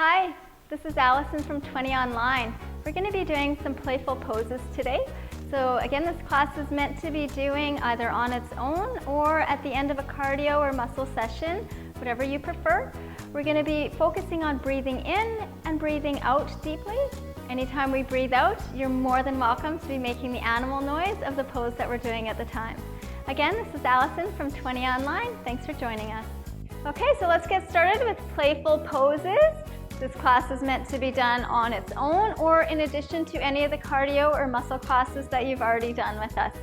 Hi, this is Allison from 20 Online. We're going to be doing some playful poses today. So again, this class is meant to be doing either on its own or at the end of a cardio or muscle session, whatever you prefer. We're going to be focusing on breathing in and breathing out deeply. Anytime we breathe out, you're more than welcome to be making the animal noise of the pose that we're doing at the time. Again, this is Allison from 20 Online. Thanks for joining us. Okay, so let's get started with playful poses. This class is meant to be done on its own or in addition to any of the cardio or muscle classes that you've already done with us.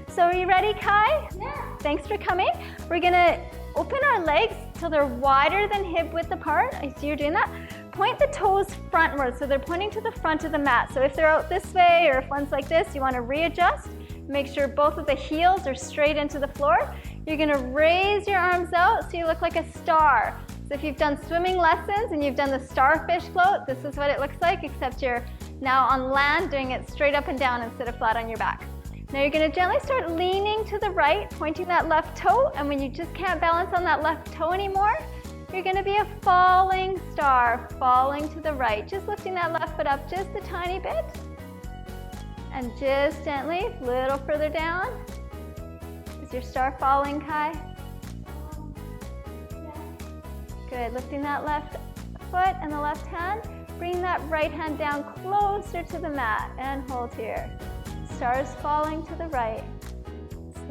So are you ready, Kai? Yeah. Thanks for coming. We're gonna open our legs till they're wider than hip width apart. I see you're doing that. Point the toes frontward, so they're pointing to the front of the mat. So if they're out this way or if one's like this, you wanna readjust. Make sure both of the heels are straight into the floor. You're gonna raise your arms out so you look like a star. So if you've done swimming lessons and you've done the Starfish float, this is what it looks like, except you're now on land doing it straight up and down instead of flat on your back. Now you're gonna gently start leaning to the right, pointing that left toe, and when you just can't balance on that left toe anymore, you're gonna be a falling star, falling to the right, just lifting that left foot up just a tiny bit. And just gently, a little further down. Is your star falling, Kai? Good, lifting that left foot and the left hand. Bring that right hand down closer to the mat and hold here. Stars falling to the right.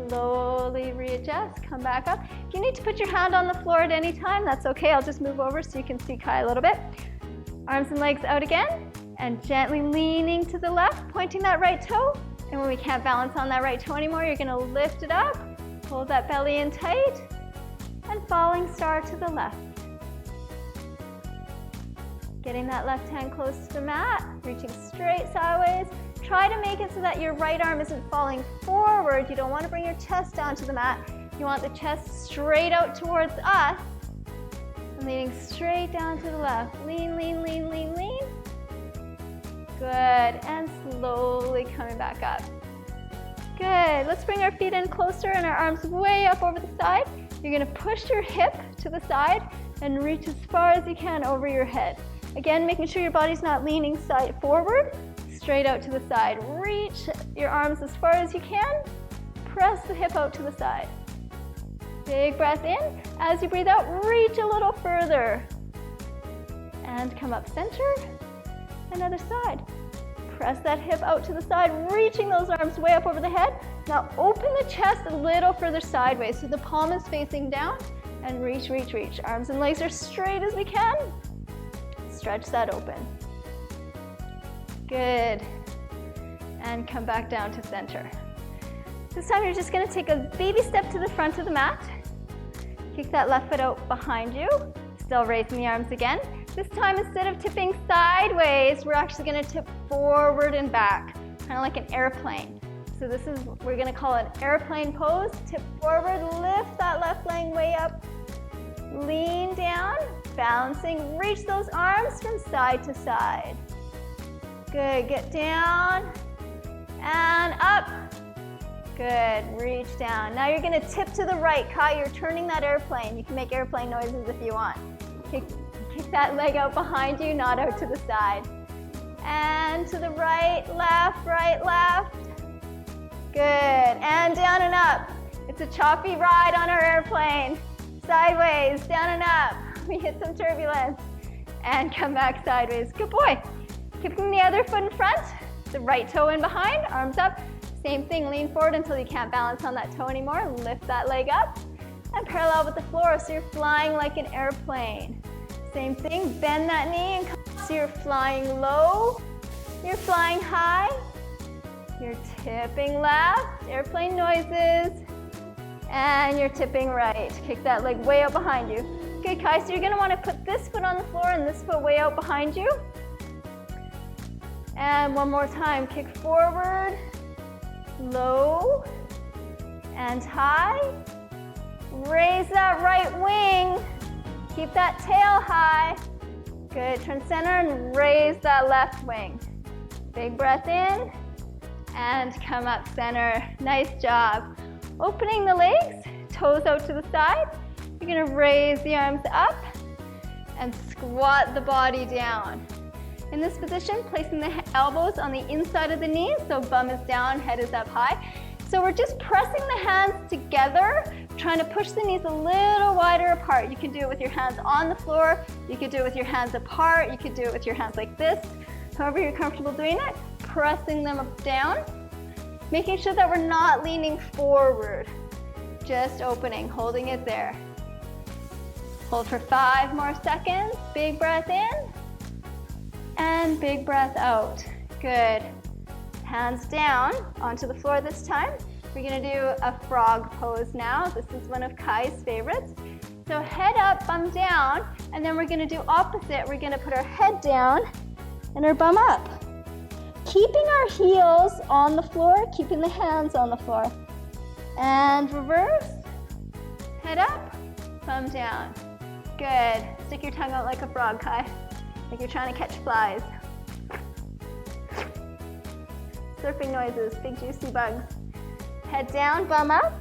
Slowly readjust, come back up. If you need to put your hand on the floor at any time, that's okay. I'll just move over so you can see Kai a little bit. Arms and legs out again. And gently leaning to the left, pointing that right toe. And when we can't balance on that right toe anymore, you're gonna lift it up, hold that belly in tight, and falling star to the left. Getting that left hand close to the mat, reaching straight sideways. Try to make it so that your right arm isn't falling forward. You don't want to bring your chest down to the mat. You want the chest straight out towards us. And leaning straight down to the left. Lean, lean, lean, lean, lean. Good, and slowly coming back up. Good, let's bring our feet in closer and our arms way up over the side. You're gonna push your hip to the side and reach as far as you can over your head. Again, making sure your body's not leaning side forward, straight out to the side. Reach your arms as far as you can. Press the hip out to the side. Big breath in. As you breathe out, reach a little further. And come up center. Another side. Press that hip out to the side, reaching those arms way up over the head. Now open the chest a little further sideways so the palm is facing down and reach, reach, reach. Arms and legs are straight as we can. Stretch that open. Good. And come back down to center. This time you're just gonna take a baby step to the front of the mat. Kick that left foot out behind you. Still raising the arms again. This time, instead of tipping sideways, we're actually gonna tip forward and back, kind of like an airplane. So this is, we're gonna call it an airplane pose. Tip forward, lift that left leg way up. Lean down, balancing, reach those arms from side to side. Good, get down and up. Good, reach down. Now you're gonna tip to the right. Kai, you're turning that airplane. You can make airplane noises if you want. Kick that leg out behind you, not out to the side. And to the right, left, right, left. Good, and down and up. It's a choppy ride on our airplane. Sideways, down and up. We hit some turbulence. And come back sideways, good boy. Keeping the other foot in front, the right toe in behind, arms up. Same thing, lean forward until you can't balance on that toe anymore. Lift that leg up and parallel with the floor so you're flying like an airplane. Same thing, bend that knee and come. So you're flying low, you're flying high, you're tipping left, airplane noises, and you're tipping right. Kick that leg way out behind you. Okay, Kai, so you're gonna wanna put this foot on the floor and this foot way out behind you. And one more time, kick forward, low, and high. Raise that right wing. Keep that tail high. Good, turn center and raise that left wing. Big breath in and come up center. Nice job. Opening the legs, toes out to the side. You're gonna raise the arms up and Squat the body down. In this position, placing the elbows on the inside of the knees, so bum is down, head is up high. So we're just pressing the hands together, trying to push the knees a little wider apart. You can do it with your hands on the floor, you could do it with your hands apart, you could do it with your hands like this. However you're comfortable doing it, pressing them down, making sure that we're not leaning forward, just opening, holding it there. Hold for 5 more seconds, big breath in, and big breath out. Good. Hands down onto the floor this time. We're gonna do a frog pose now. This is one of Kai's favorites. So head up, bum down, and then we're gonna do opposite. We're gonna put our head down and our bum up. Keeping our heels on the floor, keeping the hands on the floor. And reverse, head up, bum down. Good. Stick your tongue out like a frog, Kai, like you're trying to catch flies. Surfing noises, big juicy bugs. Head down, bum up.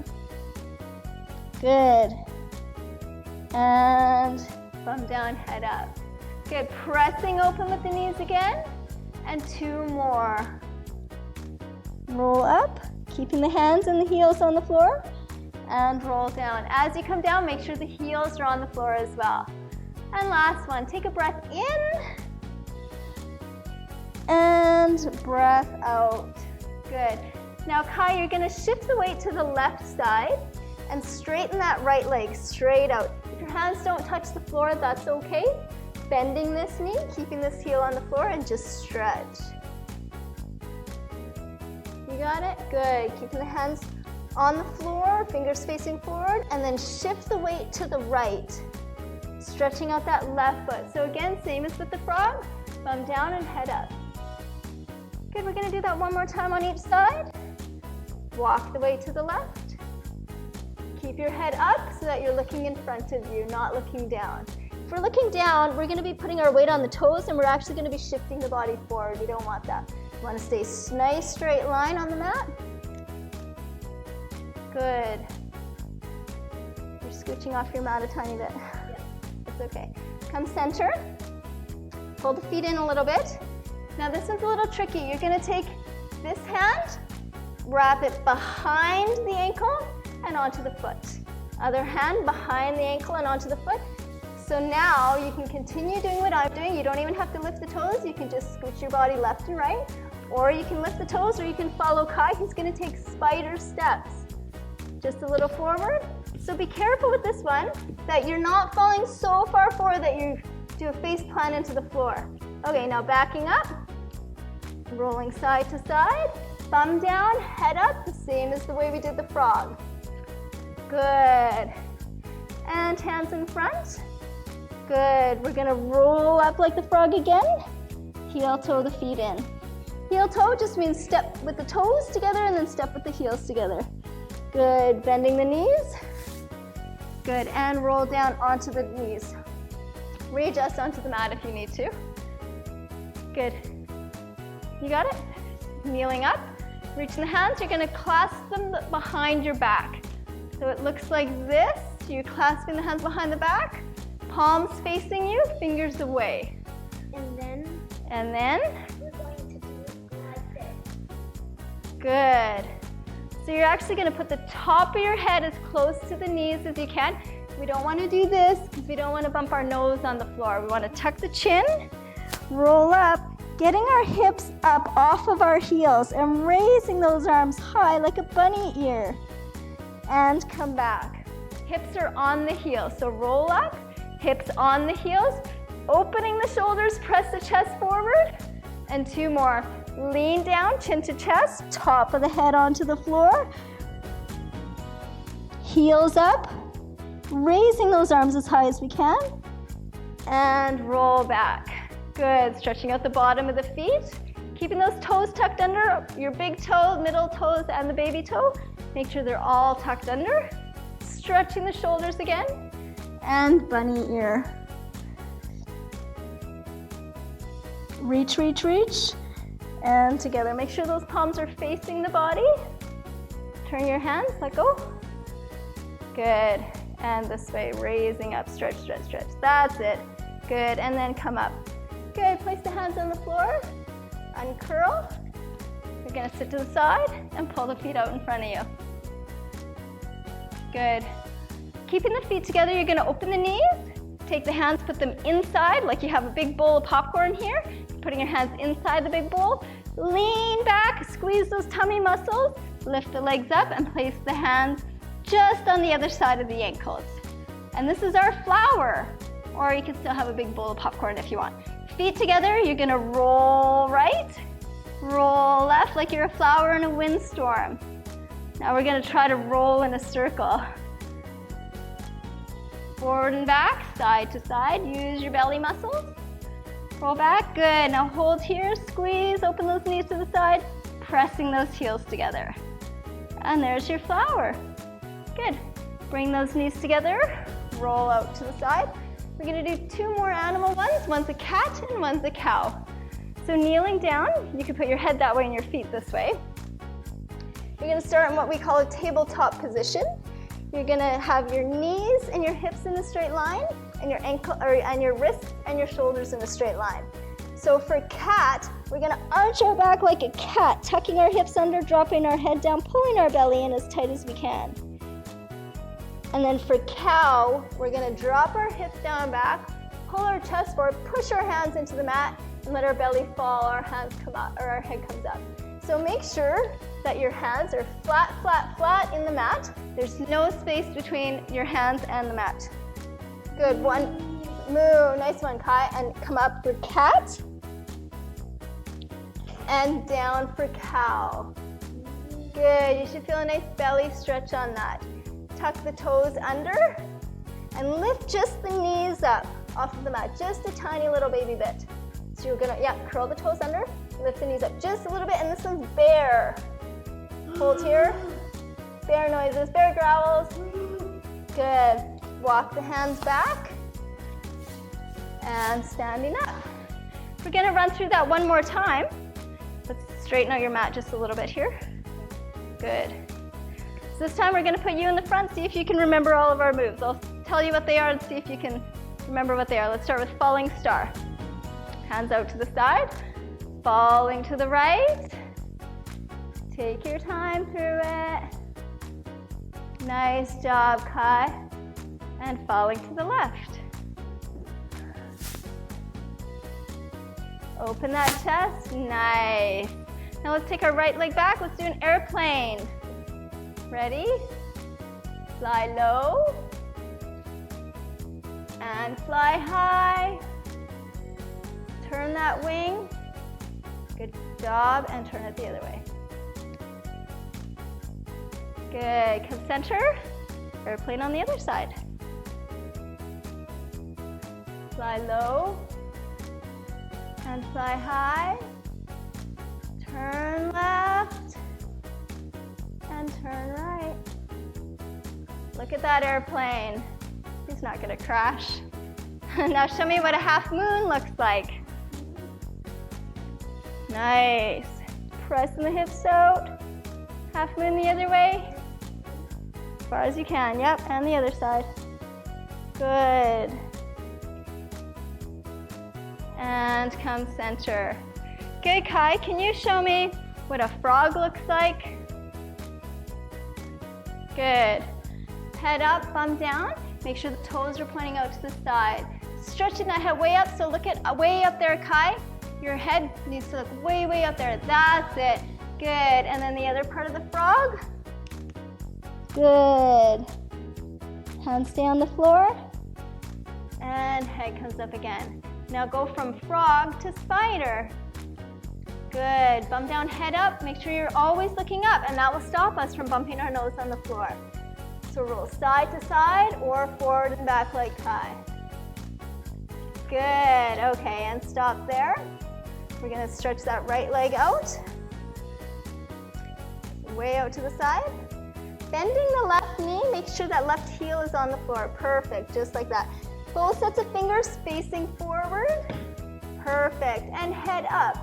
Good. And bum down, head up. Good. Pressing open with the knees again. And 2 more. Roll up, keeping the hands and the heels on the floor. And roll down. As you come down, make sure the heels are on the floor as well. And last one, take a breath in. And breath out. Good. Now, Kai, you're gonna shift the weight to the left side and straighten that right leg straight out. If your hands don't touch the floor, that's okay. Bending this knee, keeping this heel on the floor, and just stretch. You got it? Good. Keeping the hands on the floor, fingers facing forward, and then shift the weight to the right. Stretching out that left foot. So again, same as with the frog, bum down and head up. Good, we're gonna do that one more time on each side. Walk the way to the left. Keep your head up so that you're looking in front of you, not looking down. If we're looking down, we're gonna be putting our weight on the toes and we're actually gonna be shifting the body forward. We don't want that. You wanna stay nice straight line on the mat. Good. You're scooching off your mat a tiny bit. It's okay. Come center. Pull the feet in a little bit. Now this is a little tricky. You're gonna take this hand, wrap it behind the ankle and onto the foot. Other hand behind the ankle and onto the foot. So now you can continue doing what I'm doing. You don't even have to lift the toes. You can just scooch your body left and right. Or you can lift the toes or you can follow Kai. He's gonna take spider steps. Just a little forward. So be careful with this one that you're not falling so far forward that you do a face plant into the floor. Okay, now backing up, rolling side to side, bum down, head up, the same as the way we did the frog. Good. And hands in front. Good. We're gonna roll up like the frog again. Heel toe the feet in. Heel toe just means step with the toes together and then step with the heels together. Good. Bending the knees. Good. And roll down onto the knees. Readjust onto the mat if you need to. Good. You got it? Kneeling up. Reaching the hands. You're going to clasp them behind your back. So it looks like this. You're clasping the hands behind the back. Palms facing you, fingers away. And then we're going to do it like this. Good. So you're actually going to put the top of your head as close to the knees as you can. We don't want to do this because we don't want to bump our nose on the floor. We want to tuck the chin, roll up, getting our hips up off of our heels and raising those arms high like a bunny ear. And come back. Hips are on the heels, so roll up, hips on the heels, opening the shoulders, press the chest forward, and 2 more. Lean down, chin to chest, top of the head onto the floor, heels up, raising those arms as high as we can, and roll back. Good, stretching out the bottom of the feet, keeping those toes tucked under, your big toe, middle toes, and the baby toe. Make sure they're all tucked under. Stretching the shoulders again, and bunny ear. Reach, reach, reach, and together. Make sure those palms are facing the body. Turn your hands, let go. Good, and this way, raising up, stretch, stretch, stretch. That's it. Good, and then come up. Good, place the hands on the floor, uncurl. You're gonna sit to the side and pull the feet out in front of you. Good. Keeping the feet together, you're gonna open the knees, take the hands, put them inside, like you have a big bowl of popcorn here, putting your hands inside the big bowl. Lean back, squeeze those tummy muscles, lift the legs up and place the hands just on the other side of the ankles. And this is our flower, or you can still have a big bowl of popcorn if you want. Feet together, you're gonna roll right, roll left like you're a flower in a windstorm. Now we're gonna try to roll in a circle. Forward and back, side to side, use your belly muscles. Roll back, good. Now hold here, squeeze, open those knees to the side, pressing those heels together. And there's your flower. Good. Bring those knees together, roll out to the side. We're gonna do 2 more animal ones. One's a cat and one's a cow. So kneeling down, you can put your head that way and your feet this way. You're gonna start in what we call a tabletop position. You're gonna have your knees and your hips in a straight line, and your and your wrists and your shoulders in a straight line. So for cat, we're gonna arch our back like a cat, tucking our hips under, dropping our head down, pulling our belly in as tight as we can. And then for cow, we're gonna drop our hips down back, pull our chest forward, push our hands into the mat, and let our belly fall, our hands come up, or our head comes up. So make sure that your hands are flat, flat, flat in the mat. There's no space between your hands and the mat. Good, one, moo, nice one, Kai, and come up for cat, and down for cow. Good, you should feel a nice belly stretch on that. Tuck the toes under, and lift just the knees up off of the mat, just a tiny little baby bit. So you're gonna, curl the toes under, lift the knees up just a little bit, and this one's bear. Hold here, bear noises, bear growls. Good. Walk the hands back and standing up. We're gonna run through that one more time. Let's straighten out your mat just a little bit here. Good. So this time we're gonna put you in the front, see if you can remember all of our moves. I'll tell you what they are and see if you can remember what they are. Let's start with falling star. Hands out to the side, falling to the right. Take your time through it. Nice job, Kai. And falling to the left. Open that chest, nice. Now let's take our right leg back, let's do an airplane. Ready? Fly low. And fly high. Turn that wing. Good job, and turn it the other way. Good, come center. Airplane on the other side. Fly low and fly high. Turn left and turn right. Look at that airplane. He's not gonna crash. Now show me what a half moon looks like. Nice. Pressing the hips out. Half moon the other way. As far as you can, yep, and the other side. Good. And come center. Good, Kai, can you show me what a frog looks like? Good. Head up, bum down. Make sure the toes are pointing out to the side. Stretching that head way up, so look at way up there, Kai. Your head needs to look way, way up there. That's it. Good, and then the other part of the frog. Good. Hands stay on the floor. And head comes up again. Now go from frog to spider. Good, bum down, head up. Make sure you're always looking up, and that will stop us from bumping our nose on the floor. So roll side to side or forward and back like Kai. Good, okay, and stop there. We're gonna stretch that right leg out. Way out to the side. Bending the left knee, make sure that left heel is on the floor. Perfect, just like that. Both sets of fingers facing forward. Perfect, and head up.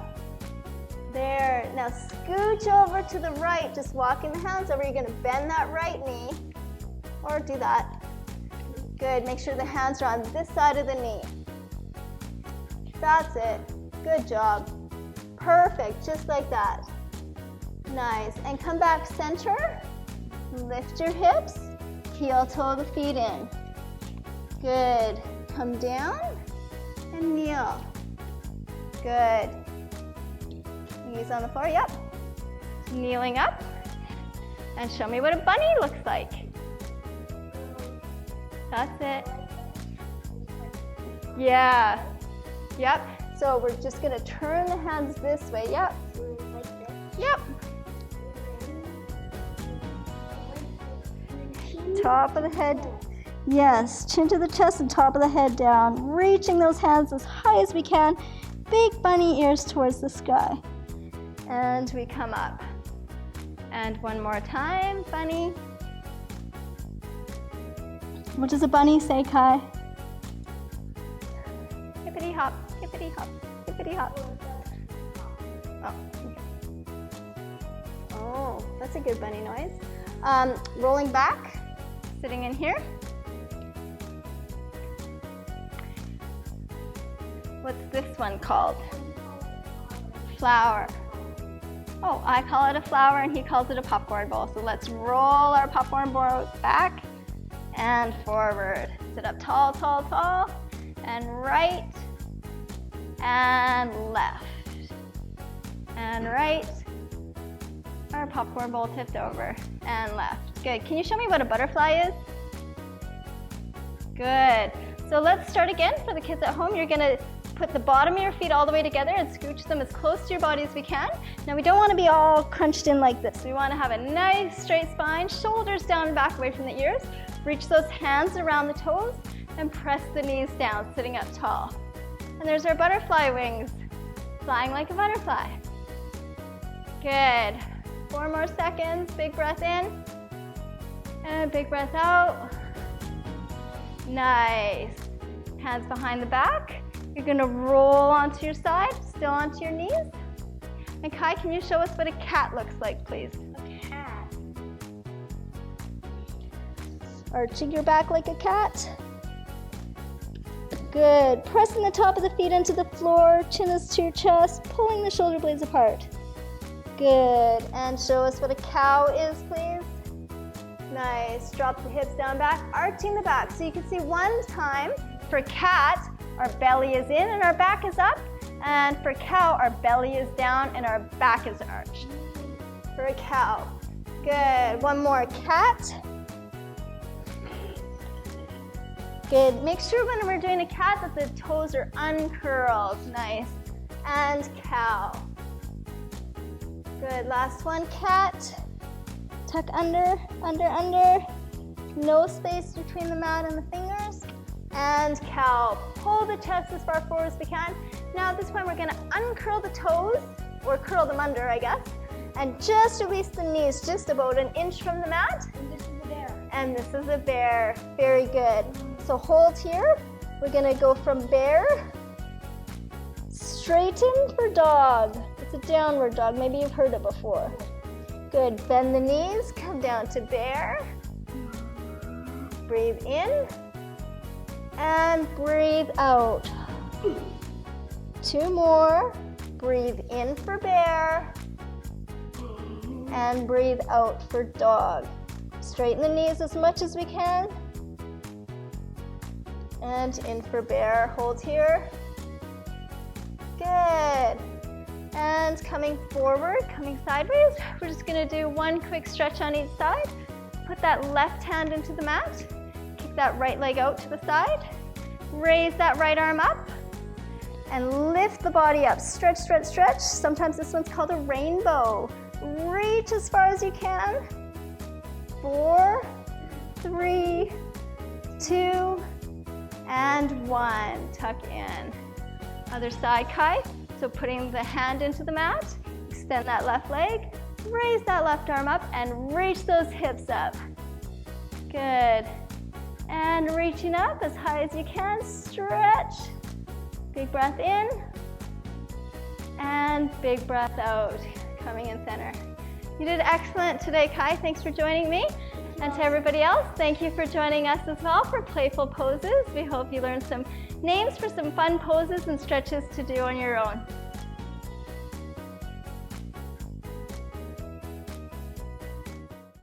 There, now scooch over to the right, just walking the hands over. You're gonna bend that right knee, or do that. Good, make sure the hands are on this side of the knee. That's it. Good job. Perfect, just like that. Nice, and come back center. Lift your hips, heel toe the feet in. Good, come down and kneel. Good. Knees on the floor, yep. Kneeling up. And show me what a bunny looks like. That's it. Yeah. Yep. So we're just gonna turn the hands this way. Yep. Yep. Top of the head. Yes, chin to the chest and top of the head down. Reaching those hands as high as we can. Big bunny ears towards the sky. And we come up. And one more time, bunny. What does a bunny say, Kai? Hippity hop, hippity hop, hippity hop. Oh, okay. Oh, that's a good bunny noise. Rolling back, sitting in here. What's this one called? Flower. Oh, I call it a flower and he calls it a popcorn bowl. So let's roll our popcorn bowl back and forward. Sit up tall, tall, tall, and right and left. And right. Our popcorn bowl tipped over and left. Good. Can you show me what a butterfly is? Good. So let's start again. For the kids at home, you're gonna put the bottom of your feet all the way together and scooch them as close to your body as we can. Now we don't want to be all crunched in like this. We want to have a nice straight spine, shoulders down and back away from the ears. Reach those hands around the toes and press the knees down, sitting up tall. And there's our butterfly wings, flying like a butterfly. Good. 4 more seconds. Big breath in and big breath out. Nice. Hands behind the back. You're gonna roll onto your side, still onto your knees. And Kai, can you show us what a cat looks like, please? A cat. Arching your back like a cat. Good. Pressing the top of the feet into the floor, chin is to your chest, pulling the shoulder blades apart. Good. And show us what a cow is, please. Nice. Drop the hips down back, arching the back. So you can see one time for cat, our belly is in and our back is up. And for cow, our belly is down and our back is arched. For a cow. Good. One more, cat. Good. Make sure when we're doing a cat that the toes are uncurled. Nice. And cow. Good. Last one, cat. Tuck under, under, under. No space between the mat and the fingers. And cow. Pull the chest as far forward as we can. Now at this point we're gonna uncurl the toes, or curl them under, I guess, and just release the knees just about an inch from the mat. And this is a bear. And this is a bear. Very good. So hold here. We're gonna go from bear, straighten for dog. It's a downward dog. Maybe you've heard it before. Good. Bend the knees, come down to bear. Breathe in. And breathe out. 2 more. Breathe in for bear. And breathe out for dog. Straighten the knees as much as we can. And in for bear. Hold here. Good. And coming forward, coming sideways, we're just going to do one quick stretch on each side. Put that left hand into the mat. Kick that right leg out to the side. Raise that right arm up. And lift the body up. Stretch, stretch, stretch. Sometimes this one's called a rainbow. Reach as far as you can. 4, 3, 2, and 1. Tuck in. Other side, Kai. So putting the hand into the mat, extend that left leg, raise that left arm up, and reach those hips up. Good. And reaching up as high as you can, stretch. Big breath in, and big breath out, coming in center. You did excellent today, Kai. Thanks for joining me. And to everybody else, thank you for joining us as well for Playful Poses. We hope you learned some names for some fun poses and stretches to do on your own.